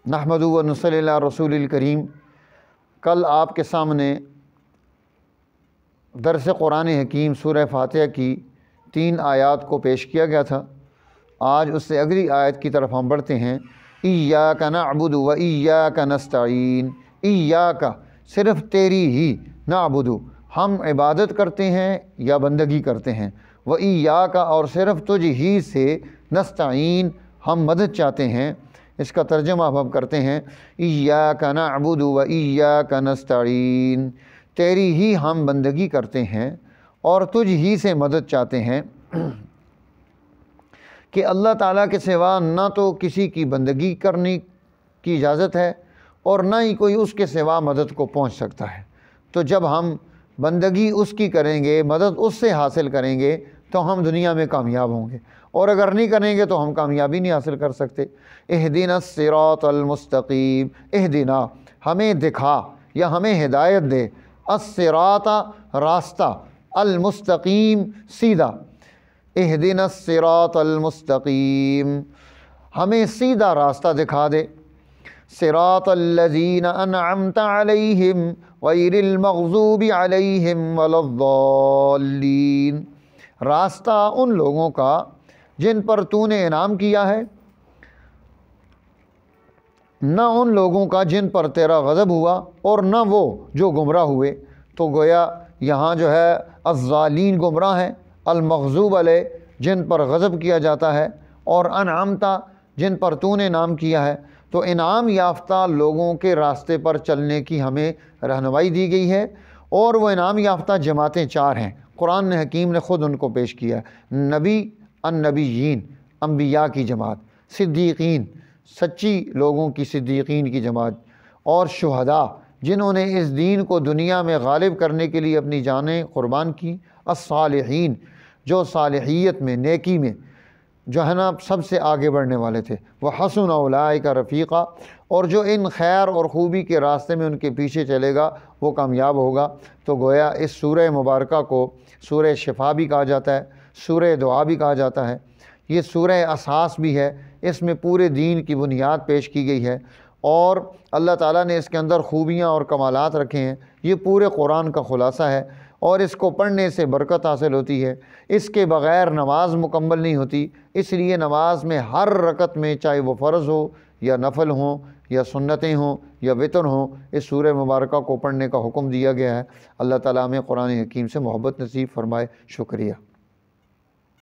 نحمدہ و نصلی علی رسول الکریم۔ کل آپ کے سامنے درس قرآن حکیم سورہ فاتحہ کی 3 آیات کو پیش کیا گیا تھا۔ آج اس سے اگلی آیت کی طرف ہم بڑھتے ہیں۔ ایاک نعبد و ایاک نستعین، ایاک صرف تیری ہی، نعبد ہم عبادت کرتے ہیں یا بندگی کرتے ہیں، و ایاک اور صرف تجھ ہی سے، نستعین ہم مدد چاہتے ہیں۔ اس کا ترجمہ اب ہم کرتے ہیں۔ ایاک نعبد و ایاک نستعین، تیری ہی ہم بندگی کرتے ہیں اور تجھ ہی سے مدد چاہتے ہیں، کہ اللہ تعالیٰ کے سوا نہ تو کسی کی بندگی کرنے کی اجازت ہے اور نہ ہی کوئی اس کے سوا مدد کو پہنچ سکتا ہے۔ تو جب ہم بندگی اس کی کریں گے، مدد اس سے حاصل کریں گے، تو ہم دنیا میں کامیاب ہوں گے، اور اگر نہیں کریں گے تو ہم کامیابی نہیں حاصل کر سکتے۔ اہدنا الصراط المستقیم، اہدنا ہمیں دکھا یا ہمیں ہدایت دے، الصراط راستہ، المستقیم سیدھا، اہدنا الصراط المستقیم ہمیں سیدھا راستہ دکھا دے۔ صراط الذین انعمت علیہم غیر المغضوب علیہم ولا الضالین، راستہ ان لوگوں کا جن پر تو نے انعام کیا ہے، نہ ان لوگوں کا جن پر تیرا غضب ہوا، اور نہ وہ جو گمراہ ہوئے۔ تو گویا یہاں جو ہے الضالین گمراہ ہیں، المغضوب علیہ جن پر غضب کیا جاتا ہے، اور انعامتا جن پر تو نے انعام کیا ہے۔ تو انعام یافتہ لوگوں کے راستے پر چلنے کی ہمیں رہنمائی دی گئی ہے، اور وہ انعام یافتہ جماعتیں 4 ہیں۔ قرآن حکیم نے خود ان کو پیش کیا ہے۔ نبی، النبیین انبیاء کی جماعت، صدیقین سچی لوگوں کی صدیقین کی جماعت، اور شہداء جنہوں نے اس دین کو دنیا میں غالب کرنے کے لیے اپنی جانیں قربان کی، الصالحین جو صالحیت میں، نیکی میں جو ہے نا سب سے آگے بڑھنے والے تھے، وحسن اولئک رفیقا، اور جو ان خیر اور خوبی کے راستے میں ان کے پیچھے چلے گا وہ کامیاب ہوگا۔ تو گویا اس سورہ مبارکہ کو سورہ شفا بھی کہا جاتا ہے، سورہ دعا بھی کہا جاتا ہے، یہ سورہ اساس بھی ہے، اس میں پورے دین کی بنیاد پیش کی گئی ہے، اور اللہ تعالیٰ نے اس کے اندر خوبیاں اور کمالات رکھے ہیں۔ یہ پورے قرآن کا خلاصہ ہے، اور اس کو پڑھنے سے برکت حاصل ہوتی ہے۔ اس کے بغیر نماز مکمل نہیں ہوتی، اس لیے نماز میں ہر رکعت میں، چاہے وہ فرض ہو یا نفل ہوں یا سنتیں ہوں یا وتر ہوں، اس سورہ مبارکہ کو پڑھنے کا حکم دیا گیا ہے۔ اللہ تعالیٰ ہمیں قرآن حکیم سے محبت نصیب فرمائے۔ شکریہ۔